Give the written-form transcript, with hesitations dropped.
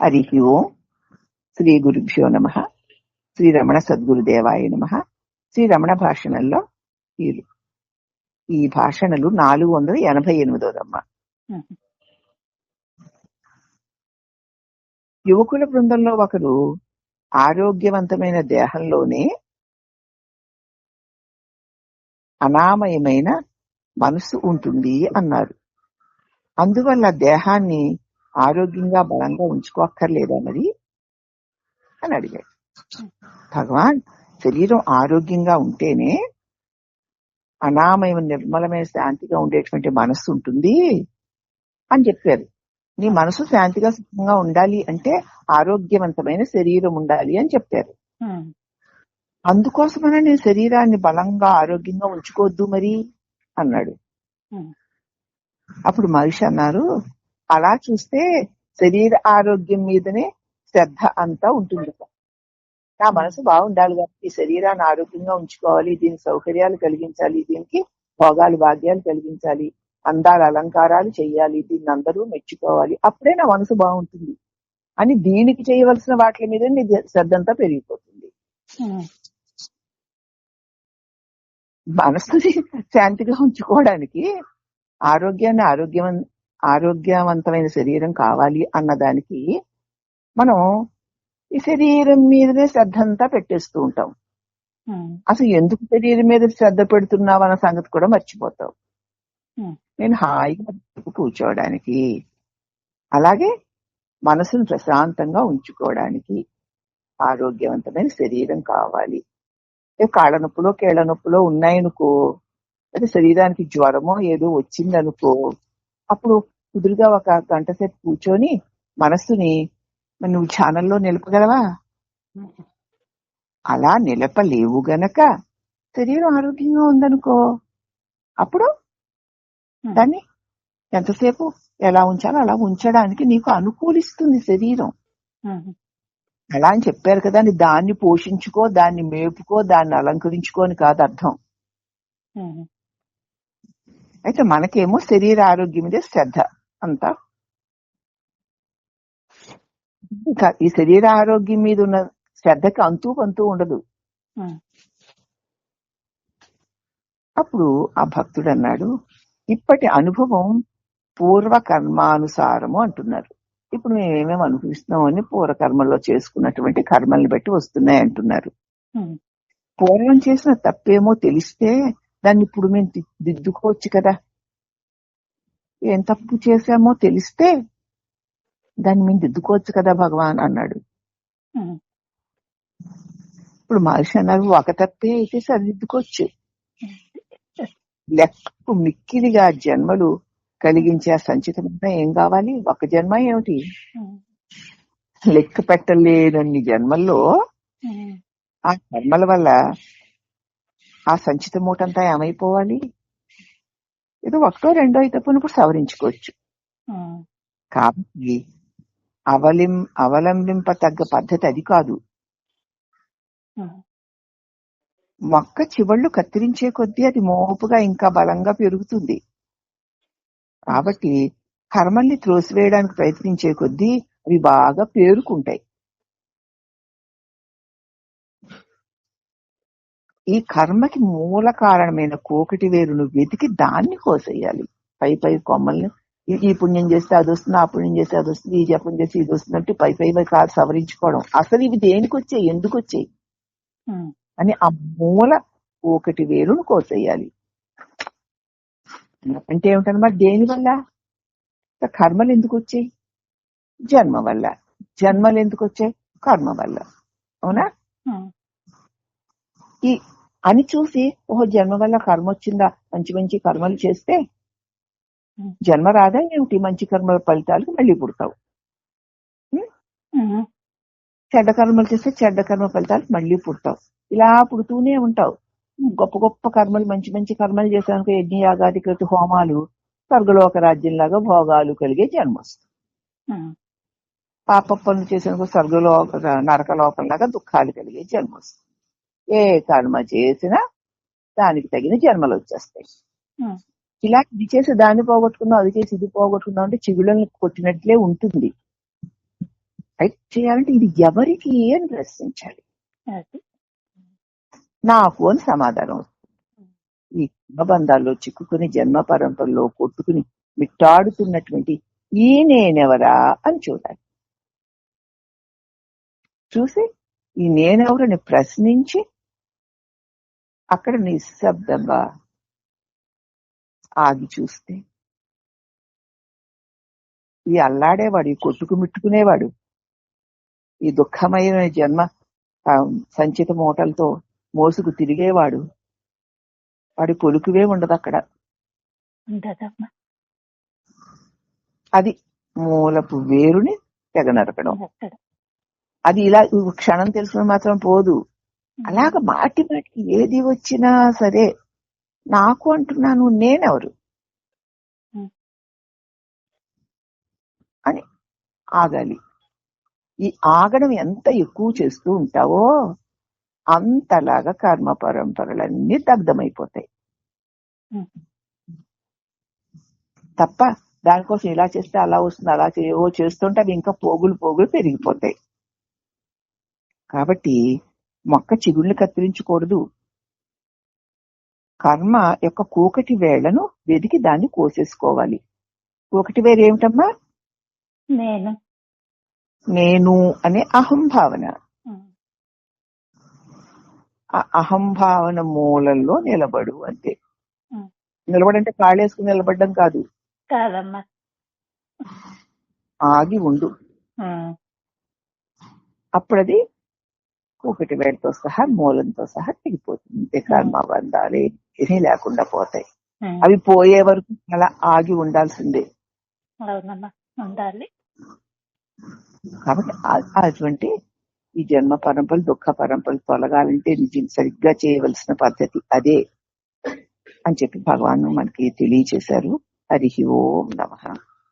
హరి ఓం. శ్రీ గురుభ్యో నమః. శ్రీ రమణ సద్గురుదేవాయ నమః. శ్రీ రమణ భాషణంలో ఈ భాషణలు 488దమ్మ. యువకుల బృందంలో ఒకరు ఆరోగ్యవంతమైన దేహంలోనే అనామయమైన మనసు ఉంటుంది అన్నారు. అందువల్ల దేహాన్ని ఆరోగ్యంగా బలంగా ఉంచుకోక్కర్లేదా మరి అని అడిగాడు. భగవాన్, శరీరం ఆరోగ్యంగా ఉంటేనే అనామయం నిర్మలమైన శాంతిగా ఉండేటువంటి మనస్సు ఉంటుంది అని చెప్పారు. నీ మనసు శాంతిగా సుఖంగా ఉండాలి అంటే ఆరోగ్యవంతమైన శరీరం ఉండాలి అని చెప్పారు. అందుకోసమనే నేను శరీరాన్ని బలంగా ఆరోగ్యంగా ఉంచుకోవద్దు మరి అన్నాడు. అప్పుడు మనిషి అన్నారు, అలా చూస్తే శరీర ఆరోగ్యం మీదనే శ్రద్ధ అంతా ఉంటుంది. నా మనసు బాగుండాలి కాబట్టి ఈ శరీరాన్ని ఆరోగ్యంగా ఉంచుకోవాలి, దీనికి సౌకర్యాలు కలిగించాలి, దీనికి భోగాలు భాగ్యాలు కలిగించాలి, అందాల అలంకారాలు చెయ్యాలి, దీన్ని అందరూ మెచ్చుకోవాలి, అప్పుడే నా మనసు బాగుంటుంది అని దీనికి చేయవలసిన వాటి మీద నీ శ్రద్ధ అంతా పెరిగిపోతుంది. మనసుని శాంతిగా ఉంచుకోవడానికి ఆరోగ్యవంతమైన శరీరం కావాలి అన్నదానికి మనం ఈ శరీరం మీదనే శ్రద్ధ అంతా పెట్టేస్తూ ఉంటాం. అసలు ఎందుకు శరీరం మీద శ్రద్ధ పెడుతున్నావు అన్న సంగతి కూడా మర్చిపోతావు. నేను హాయిగా కూర్చోవడానికి, అలాగే మనసును ప్రశాంతంగా ఉంచుకోవడానికి ఆరోగ్యవంతమైన శరీరం కావాలి. కాళ్ళ నొప్పులో కేళ్ల నొప్పులో ఉన్నాయనుకో, అయితే శరీరానికి జ్వరమో ఏదో వచ్చిందనుకో, అప్పుడు కుదురుగా ఒక గంట సేపు కూర్చొని మనస్సుని నువ్వు ధ్యానంలో నిలపగలవా? అలా నిలపలేవు గనక శరీరం ఆరోగ్యంగా ఉందనుకో, అప్పుడు దాన్ని ఎంతసేపు ఎలా ఉంచాలో అలా ఉంచడానికి నీకు అనుకూలిస్తుంది శరీరం. అలా అని చెప్పారు కదా, దాన్ని పోషించుకో, దాన్ని మేపుకో, దాన్ని అలంకరించుకోని కాదు అర్థం. అయితే మనకేమో శరీర ఆరోగ్యం మీద శ్రద్ధ అంతా. ఈ శరీర ఆరోగ్యం మీద ఉన్న శ్రద్ధకి అంతూ పంతూ ఉండదు. అప్పుడు ఆ భక్తుడు అన్నాడు, ఇప్పటి అనుభవం పూర్వ కర్మానుసారము అంటున్నారు. ఇప్పుడు మేము ఏమేమి అనుభవిస్తున్నాం అని పూర్వకర్మల్లో చేసుకున్నటువంటి కర్మల్ని బట్టి వస్తున్నాయి అంటున్నారు. పూర్వం చేసిన తప్పేమో తెలిస్తే దాన్ని ఇప్పుడు మేము దిద్దుకోవచ్చు కదా. ఏం తప్పు చేశామో తెలిస్తే దాన్ని మేము దిద్దుకోవచ్చు కదా భగవాన్ అన్నాడు. ఇప్పుడు మనిషి అన్నారు, ఒక తప్పే అయితే సరిదిద్దుకోవచ్చు. లెక్కకు మిక్కిలిగా జన్మలు కలిగించే సంచితమంతా ఏం కావాలి? ఒక జన్మ ఏమిటి, లెక్క పెట్టలేనన్ని జన్మల్లో ఆ కర్మల వల్ల ఆ సంచిత మూటంతా ఏమైపోవాలి? ఏదో ఒకటో రెండో అయితే ఇప్పుడు సవరించుకోవచ్చు. కాబట్టి అవలంబింపతగ్గ పద్ధతి అది కాదు. మొక్క చివళ్ళు కత్తిరించే కొద్దీ అది మోపుగా ఇంకా బలంగా పెరుగుతుంది. కాబట్టి కర్మల్ని త్రోసివేయడానికి ప్రయత్నించే కొద్దీ అవి బాగా పేరుకుంటాయి. ఈ కర్మకి మూల కారణమైన కోకటి వేరును వెతికి దాన్ని కోసేయాలి. పై పై కొమ్మల్ని ఈ పుణ్యం చేస్తే అది వస్తుంది, ఆ పుణ్యం చేస్తే అది వస్తుంది, ఈ జపం చేస్తే ఇది వస్తున్నట్టు పై కాదు సవరించుకోవడం. అసలు ఇవి దేనికి వచ్చాయి, ఎందుకు వచ్చాయి అని ఆ మూల కోకటి వేరును కోసేయాలి. అంటే ఏమిటన్నమాట, దేని వల్ల? కర్మలు ఎందుకు వచ్చాయి? జన్మ వల్ల. జన్మలు ఎందుకు వచ్చాయి? కర్మ వల్ల. అవునా? ఈ అని చూసి ఓహో జన్మ వల్ల కర్మ వచ్చిందా, మంచి మంచి కర్మలు చేస్తే జన్మ రాదా ఏమిటి? మంచి కర్మల ఫలితాలకు మళ్ళీ పుడతావు. చెడ్డ కర్మలు చేస్తే చెడ్డ కర్మ ఫలితాలకు మళ్ళీ పుడతావు. ఇలా పుడుతూనే ఉంటావు. గొప్ప గొప్ప కర్మలు, మంచి మంచి కర్మలు చేసానుకో, యజ్ఞయాగాది కృతి హోమాలు, స్వర్గలోక రాజ్యంలాగా భోగాలు కలిగే జన్మ వస్తుంది. పాప పనులు చేసానుకో నరక లోకంలాగా దుఃఖాలు కలిగే జన్మ వస్తుంది. ఏ కర్మ చేసినా దానికి తగిన జన్మలు వచ్చేస్తాయి. ఇలా ఇది చేసి దాన్ని పోగొట్టుకుందాం, అది చేసి ఇది పోగొట్టుకుందాం అంటే చిగుళ్ళని కొట్టినట్లే ఉంటుంది. అయితే చేయాలంటే ఇది ఎవరికి అని ప్రశ్నించాలి. అది నాకు అని సమాధానం వస్తుంది. ఈ బంధాల్లో చిక్కుకుని జన్మ పరంపరలో కొట్టుకుని మిట్టాడుతున్నటువంటి ఈ నేనెవరా అని చూడాలి. చూసి ఈ నేనెవరని ప్రశ్నించి అక్కడ నిశ్శబ్దంగా ఆగి చూస్తే ఈ అల్లాడేవాడు, ఈ కొట్టుకు మిట్టుకునేవాడు, ఈ దుఃఖమైన జన్మ సంచిత మూటలతో మోసుకు తిరిగేవాడు, వాడి కొలుకువే ఉండదు అక్కడ. ఉండదమ్మా. అది మూలపు వేరుని తెగ నరకడం. అక్కడ అది ఇలా క్షణం తెలుసుకుని మాత్రం పోదు. అలాగ మాటి మాటికి ఏది వచ్చినా సరే నాకు అంటున్నాను నేనెవరు అని ఆగాలి. ఈ ఆగడం ఎంత ఎక్కువ చేస్తూ ఉంటావో అంతలాగా కర్మ పరంపరలన్నీ దగ్ధమైపోతాయి. తప్ప దానికోసం ఇలా చేస్తే అలా వస్తుంది, అలా చేస్తుంటే అవి ఇంకా పోగులు పోగులు పెరిగిపోతాయి. కాబట్టి మొక్క చిగుళ్ళు కత్తిరించకూడదు. కర్మ యొక్క కూకటి వేళ్లను వెదికి దాన్ని కోసేసుకోవాలి. కూకటి వేరు ఏమిటమ్మా? నేను అనే అహంభావన. ఆ అహంభావన మూలంలో నిలబడు అంతే. నిలబడంటే కాళ్ళేసుకుని నిలబడడం కాదు, ఆగి ఉండు. అప్పుడది ఒకటి వేడితో సహా మూలంతో సహా తెగిపోతుంది. కర్మబంధాలు ఏమీ లేకుండా పోతాయి. అవి పోయే వరకు అలా ఆగి ఉండాల్సిందే. కాబట్టి అటువంటి ఈ జన్మ పరంపరలు, దుఃఖ పరంపరలు తొలగాలంటే నిజం సరిగ్గా చేయవలసిన పద్ధతి అదే అని చెప్పి భగవాన్ మనకి తెలియచేశారు. హరి ఓం నమః.